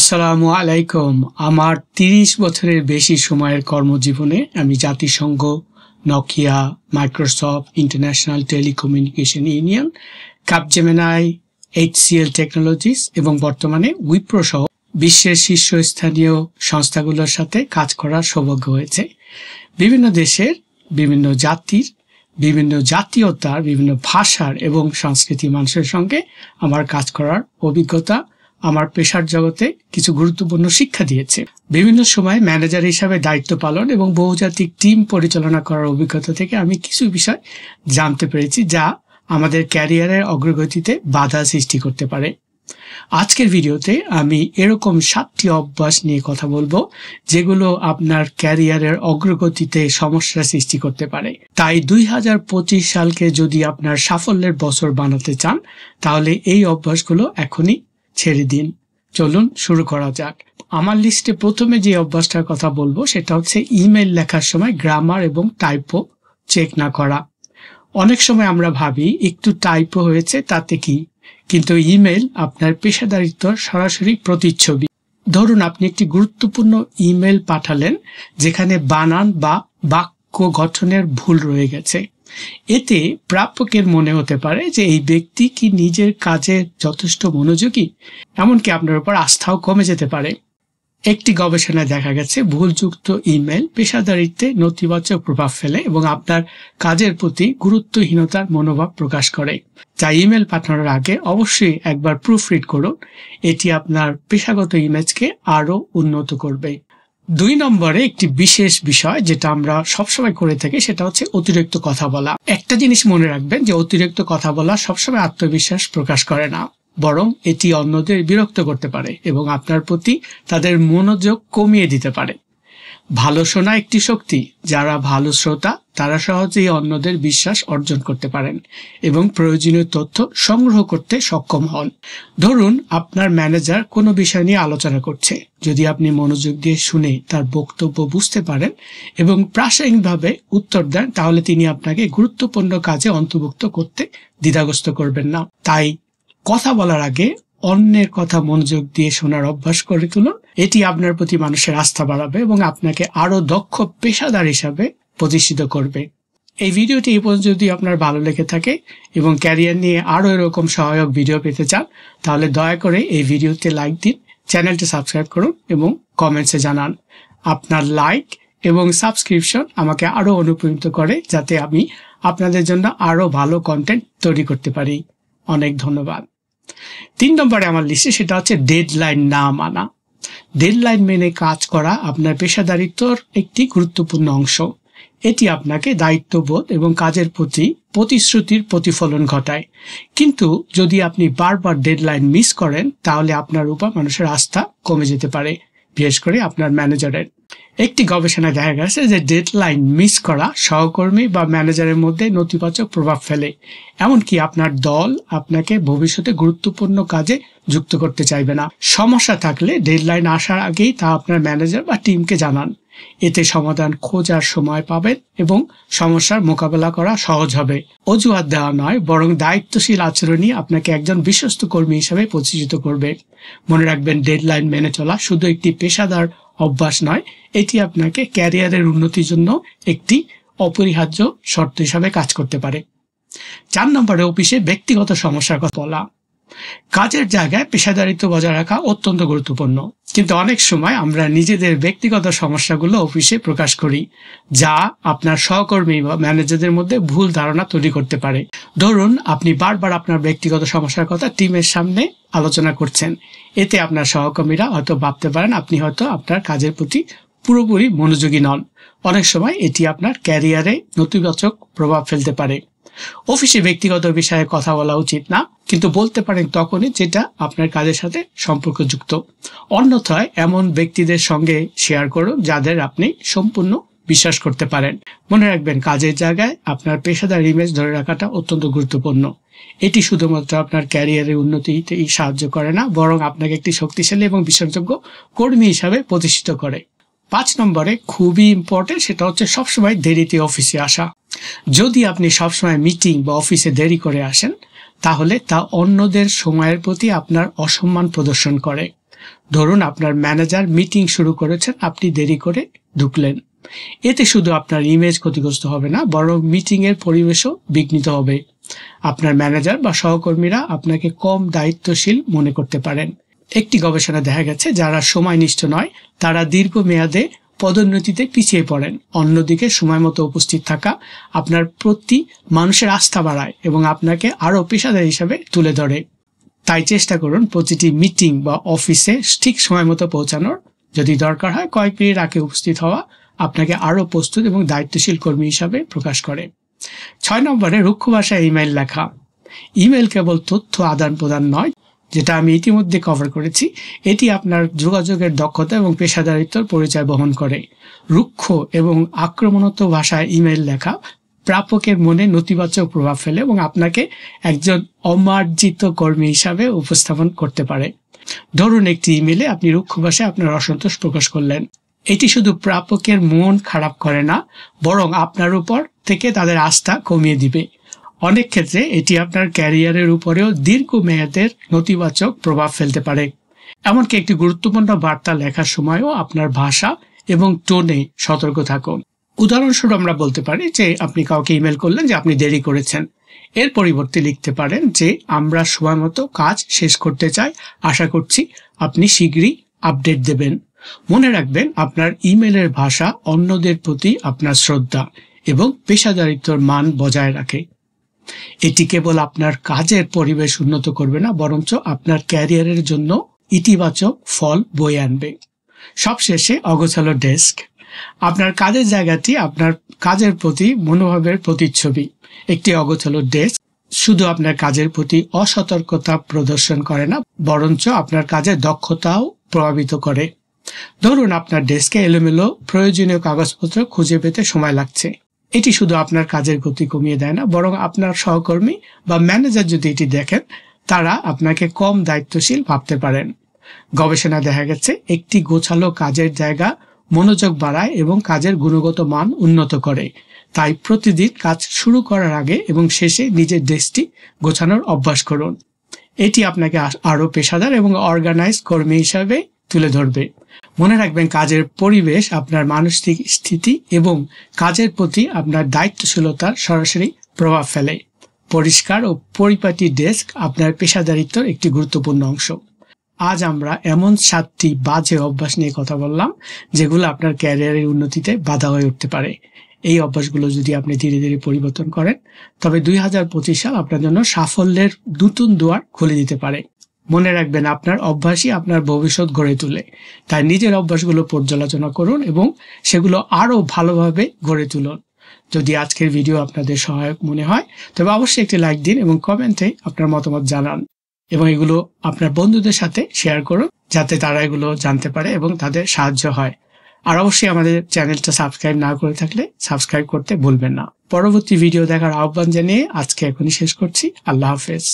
আসসালামু আলাইকুম। আমার ৩০ বছরের বেশি সময়ের কর্মজীবনে আমি জাতিসংঘ, Nokia, Microsoft, international telecommunication union, Capgemini, HCL technologies এবং বর্তমানে উইপ্রো সহ বিশ্বের শীর্ষস্থানীয় সংস্থাগুলোর সাথে কাজ করার সৌভাগ্য হয়েছে। বিভিন্ন দেশের, বিভিন্ন জাতির, বিভিন্ন জাতীয়তার, বিভিন্ন ভাষার এবং সংস্কৃতি মানুষের সঙ্গে আমার কাজ করার অভিজ্ঞতা আমার পেশার জগতে কিছু গুরুত্বপূর্ণ শিক্ষা দিয়েছে। বিভিন্ন সময় ম্যানেজার হিসাবে দায়িত্ব পালন এবং বহুজাতিক টিম পরিচালনা করার অভিজ্ঞতা থেকে আমি কিছু বিষয় জানতে পেরেছি যা আমাদের ক্যারিয়ারের অগ্রগতিতে বাধা সৃষ্টি করতে পারে। আজকের ভিডিওতে আমি এরকম 7টি অভ্যাস নিয়ে কথা বলবো যেগুলো আপনার ক্যারিয়ারের অগ্রগতিতে সমস্যা সৃষ্টি করতে পারে। তাই 2025 সালকে যদি আপনার সাফল্যের বছর বানাতে চান তাহলে এই অভ্যাসগুলো এখনই ছেড়ে দিন। চলুন শুরু করা যাক। আমার লিস্টে প্রথমে যে অভ্যাসটার কথা বলবো সেটা হচ্ছে ইমেল লেখার সময় গ্রামার এবং টাইপো চেক না করা। অনেক সময় আমরা ভাবি একটু টাইপো হয়েছে তাতে কি, কিন্তু ইমেল আপনার পেশাদারিত্বর সরাসরি প্রতিচ্ছবি। ধরুন আপনি একটি গুরুত্বপূর্ণ ইমেল পাঠালেন যেখানে বানান বা বাক্য গঠনের ভুল রয়ে গেছে। এতে প্রাপকের মনে হতে পারে যে এই ব্যক্তি কি নিজের কাজে যথেষ্ট মনোযোগী, এমনকি আপনার উপর আস্থাও কমে যেতে পারে। একটি গবেষণায় দেখা গেছে ভুলযুক্ত ইমেল পেশাদারিত্বে নেতিবাচক প্রভাব ফেলে এবং আপনার কাজের প্রতি গুরুত্বহীনতার মনোভাব প্রকাশ করে। তাই ইমেল পাঠানোর আগে অবশ্যই একবার প্রুফরিড করুন, এটি আপনার পেশাগত ইমেজকে আরো উন্নত করবে। 2 নম্বরে একটি বিশেষ বিষয় যেটা আমরা সবসময় করে থাকি সেটা হচ্ছে অতিরিক্ত কথা বলা। একটা জিনিস মনে রাখবেন যে অতিরিক্ত কথা বলা সবসময় আত্মবিশ্বাস প্রকাশ করে না, বরং এটি অন্যদের বিরক্ত করতে পারে এবং আপনার প্রতি তাদের মনোযোগ কমিয়ে দিতে পারে। ভালো শোনা একটি শক্তি। যারা ভালো শ্রোতা তারা সহজেই অন্যদের বিশ্বাস অর্জন করতে পারেন এবং প্রয়োজনীয় তথ্য সংগ্রহ করতে সক্ষম হন। ধরুন আপনার ম্যানেজার কোনো বিষয় নিয়ে আলোচনা করছে। যদি আপনি মনোযোগ দিয়ে শুনে তার বক্তব্য বুঝতে পারেন এবং প্রাসঙ্গিকভাবে উত্তর দেন তাহলে তিনি আপনাকে গুরুত্বপূর্ণ কাজে অন্তর্ভুক্ত করতে দ্বিধাগ্রস্ত করবেন না। তাই কথা বলার আগে অন্যের কথা মনোযোগ দিয়ে শোনার অভ্যাস করে তুলুন। এটি আপনার প্রতি মানুষের আস্থা বাড়াবে এবং আপনাকে আরো দক্ষ পেশাদার হিসাবে প্রতিষ্ঠিত করবে। এই ভিডিওটি এই পর্যন্ত যদি আপনার ভালো লেগে থাকে এবং ক্যারিয়ার নিয়ে আরো এরকম সহায়ক ভিডিও পেতে চান তাহলে দয়া করে এই ভিডিওতে লাইক দিন, চ্যানেলটি সাবস্ক্রাইব করুন এবং কমেন্টসে জানান। আপনার লাইক এবং সাবস্ক্রিপশন আমাকে আরো অনুপ্রাণিত করে যাতে আমি আপনাদের জন্য আরো ভালো কন্টেন্ট তৈরি করতে পারি। অনেক ধন্যবাদ। 3 নম্বরে আমার লিস্টে সেটা হচ্ছে ডেডলাইন না মানা। ডেডলাইন মেনে কাজ করা আপনার পেশাদারিত্বর একটি গুরুত্বপূর্ণ অংশ। এটি আপনাকে দায়িত্ববোধ এবং কাজের প্রতি প্রতিশ্রুতির প্রতিফলন ঘটায়। কিন্তু যদি আপনি বারবার ডেডলাইন মিস করেন তাহলে আপনার উপর মানুষের আস্থা কমে যেতে পারে, বিশেষ করে আপনার ম্যানেজারের। একটি গবেষণায় দেখা গেছে যে ডেডলাইন মিস করা সহকর্মী বা ম্যানেজারের মধ্যে নেতিবাচক প্রভাব ফেলে, এমনকি আপনার দল আপনাকে ভবিষ্যতে গুরুত্বপূর্ণ কাজে যুক্ত করতে চাইবে না। সমস্যা থাকলে ডেডলাইন আসার আগেই তা আপনার ম্যানেজার বা টিমকে জানান। এতে সমাধান খোঁজার সময় পাবেন এবং সমস্যার মোকাবেলা করা সহজ হবে। অজুহাত দেওয়া নয়, বরং দায়িত্বশীল আচরণই আপনাকে একজন বিশ্বস্ত কর্মী হিসেবে প্রতিষ্ঠিত করবে। মনে রাখবেন, ডেডলাইন মেনে চলা শুধু একটি পেশাদার অভ্যাস নয়, এটি আপনাকে ক্যারিয়ারের উন্নতির জন্য একটি অপরিহার্য শর্ত হিসাবে কাজ করতে পারে। 4 নম্বরে অফিসে ব্যক্তিগত সমস্যার কথা বলা। কাজের জায়গায় পেশাদারিত্ব বজায় রাখা অত্যন্ত গুরুত্বপূর্ণ, কিন্তু অনেক সময় আমরা নিজেদের ব্যক্তিগত সমস্যাগুলো অফিসে প্রকাশ করি, যা আপনার সহকর্মী বা ম্যানেজারদের মধ্যে ভুল ধারণা তৈরি করতে পারে। ধরুন আপনি বারবার আপনার ব্যক্তিগত সমস্যার কথা টিমের সামনে আলোচনা করছেন। এতে আপনার সহকর্মীরা হয়তো ভাবতে পারেন আপনি হয়তো আপনার কাজের প্রতি পুরোপুরি মনোযোগী নন। অনেক সময় এটি আপনার ক্যারিয়ারে নেতিবাচক প্রভাব ফেলতে পারে। অফিসে ব্যক্তিগত বিষয়ে কথা বলা উচিত না, কিন্তু বলতে পারেন তখনই যেটা আপনার কাজের সাথে সম্পর্কযুক্ত। অন্যথায় এমন ব্যক্তিদের সঙ্গে শেয়ার করুন যাদের আপনি সম্পূর্ণ বিশ্বাস করতে পারেন। মনে রাখবেন, কাজের জায়গায় আপনার পেশাদার ইমেজ ধরে রাখাটা অত্যন্ত গুরুত্বপূর্ণ। এটি শুধুমাত্র আপনার ক্যারিয়ারের উন্নতিতেই সাহায্য করে না, বরং আপনাকে একটি শক্তিশালী এবং বিশ্বাসযোগ্য কর্মী হিসাবে প্রতিষ্ঠিত করে। 5 নম্বরে খুবই ইম্পর্টেন্ট, সেটা হচ্ছে সবসময় দেরিতে অফিসে আসা। যদি আপনি সবসময় মিটিং বা অফিসে দেরি করে আসেন তাহলে তা অন্যদের সময়ের প্রতি আপনার অসম্মান প্রদর্শন করে। ধরুন আপনার ম্যানেজার মিটিং শুরু করেছেন, আপনি দেরি করে ঢুকলেন। এতে শুধু আপনার ইমেজ ক্ষতিগ্রস্ত হবে না, বরং মিটিং এর পরিবেশও বিঘ্নিত হবে। আপনার ম্যানেজার বা সহকর্মীরা আপনাকে কম দায়িত্বশীল মনে করতে পারেন। একটি গবেষণা দেখা গেছে, যারা সময়নিষ্ঠ নয় তারা দীর্ঘমেয়াদে পদোন্নতিতে পিছিয়ে পড়েন। অন্যদিকে সময় মতো উপস্থিত থাকা আপনার প্রতি মানুষের আস্থা বাড়ায় এবং আপনাকে আরও পেশাদার হিসাবে তুলে ধরে। তাই চেষ্টা করুন প্রতিটি মিটিং বা অফিসে ঠিক সময় মতো পৌঁছানোর। যদি দরকার হয় কয়েক মিনিট আগে উপস্থিত হওয়া আপনাকে আরও প্রস্তুত এবং দায়িত্বশীল কর্মী হিসাবে প্রকাশ করে। 6 নম্বরে রুক্ষ ভাষায় ইমেইল লেখা। ইমেইল কেবল তথ্য আদান প্রদান নয়, যেটা আমি ইতিমধ্যে কভার করেছি। এটি আপনার যোগাযোগের দক্ষতা এবং পেশাদারিত্বের পরিচয় বহন করে। রুক্ষ এবং আক্রমণাত্মক ভাষায় ইমেইল লেখা প্রাপকের মনে নেতিবাচক প্রভাব ফেলে এবং আপনাকে একজন অমার্জিত কর্মী হিসাবে উপস্থাপন করতে পারে। ধরুন একটি ইমেইলে আপনি রুক্ষ ভাষায় আপনার অসন্তোষ প্রকাশ করলেন। এটি শুধু প্রাপকের মন খারাপ করে না, বরং আপনার উপর থেকে তাদের আস্থা কমিয়ে দিবে। অনেক ক্ষেত্রে এটি আপনার ক্যারিয়ারের উপরেও দীর্ঘমেয়াদের নেতিবাচক প্রভাব ফেলতে পারে। এমনকি একটি গুরুত্বপূর্ণ বার্তা লেখার সময়ও আপনার ভাষা এবং টোনে সতর্ক থাকুন। উদাহরণস্বরূপ আমরা বলতে পারি যে আপনি কাউকে ইমেল করলেন যে আপনি দেরি করেছেন। এর পরিবর্তে লিখতে পারেন যে আমরা সময় মতো কাজ শেষ করতে চাই, আশা করছি আপনি শীঘ্রই আপডেট দেবেন। মনে রাখবেন, আপনার ইমেলের ভাষা অন্যদের প্রতি আপনার শ্রদ্ধা এবং পেশাদারিত্বের মান বজায় রাখে। এটি কেবল আপনার কাজের পরিবেশ উন্নত করবে না, বরঞ্চ আপনার ক্যারিয়ারের জন্য ইতিবাচক ফল বয়ে আনবে। সবশেষে অগোছালো ডেস্ক। আপনার কাজের জায়গাটি আপনার কাজের প্রতি মনোভাবের প্রতিচ্ছবি। একটি অগোছালো ডেস্ক শুধু আপনার কাজের প্রতি অসতর্কতা প্রদর্শন করে না, বরঞ্চ আপনার কাজের দক্ষতাও প্রভাবিত করে। ধরুন আপনার ডেস্কে এলোমেলো প্রয়োজনীয় কাগজপত্র খুঁজে পেতে সময় লাগছে। এটি শুধু আপনার কাজের গতি কমিয়ে দেয় না, বরং আপনার সহকর্মী বা ম্যানেজার যদি এটি দেখেন, তারা আপনাকে কম দায়িত্বশীল ভাবতে পারেন। গবেষণা দেখা গেছে, একটি গোছালো কাজের জায়গা মনোযোগ বাড়ায় এবং কাজের গুণগত মান উন্নত করে। তাই প্রতিদিন কাজ শুরু করার আগে এবং শেষে নিজের ডেস্কটি গোছানোর অভ্যাস করুন। এটি আপনাকে আরও পেশাদার এবং অর্গানাইজ কর্মী হিসাবে তুলে ধরবে। মনে রাখবেন, কাজের পরিবেশ আপনার মানসিক স্থিতি এবং কাজের প্রতি আপনার দায়িত্বশীলতার সরাসরি প্রভাব ফেলে। পরিষ্কার ও পরিপাটি ডেস্ক আপনার পেশাদারিত্বের একটি গুরুত্বপূর্ণ অংশ। আজ আমরা এমন 7টি বাজে অভ্যাস নিয়ে কথা বললাম, যেগুলো আপনার ক্যারিয়ারের উন্নতিতে বাধা হয়ে উঠতে পারে। এই অভ্যাসগুলো যদি আপনি ধীরে ধীরে পরিবর্তন করেন, তবে 2025 সাল আপনার জন্য সাফল্যের নতুন দুয়ার খুলে দিতে পারে। মনে রাখবেন, আপনার অভ্যাসই আপনার ভবিষ্যৎ গড়ে তোলে। তাই নিজের অভ্যাসগুলো পর্যালোচনা করুন এবং সেগুলো আরও ভালোভাবে গড়ে তুলুন। যদি আজকের ভিডিও আপনাদের সহায়ক মনে হয়, তবে অবশ্যই একটি লাইক দিন এবং কমেন্টে আপনার মতামত জানান, এবং এগুলো আপনার বন্ধুদের সাথে শেয়ার করুন, যাতে তারা এগুলো জানতে পারে এবং তাদের সাহায্য হয়। আর অবশ্যই আমাদের চ্যানেলটা সাবস্ক্রাইব না করে থাকলে সাবস্ক্রাইব করতে ভুলবেন না। পরবর্তী ভিডিও দেখার আহ্বান জানিয়ে আজকে এখনই শেষ করছি। আল্লাহ হাফেজ।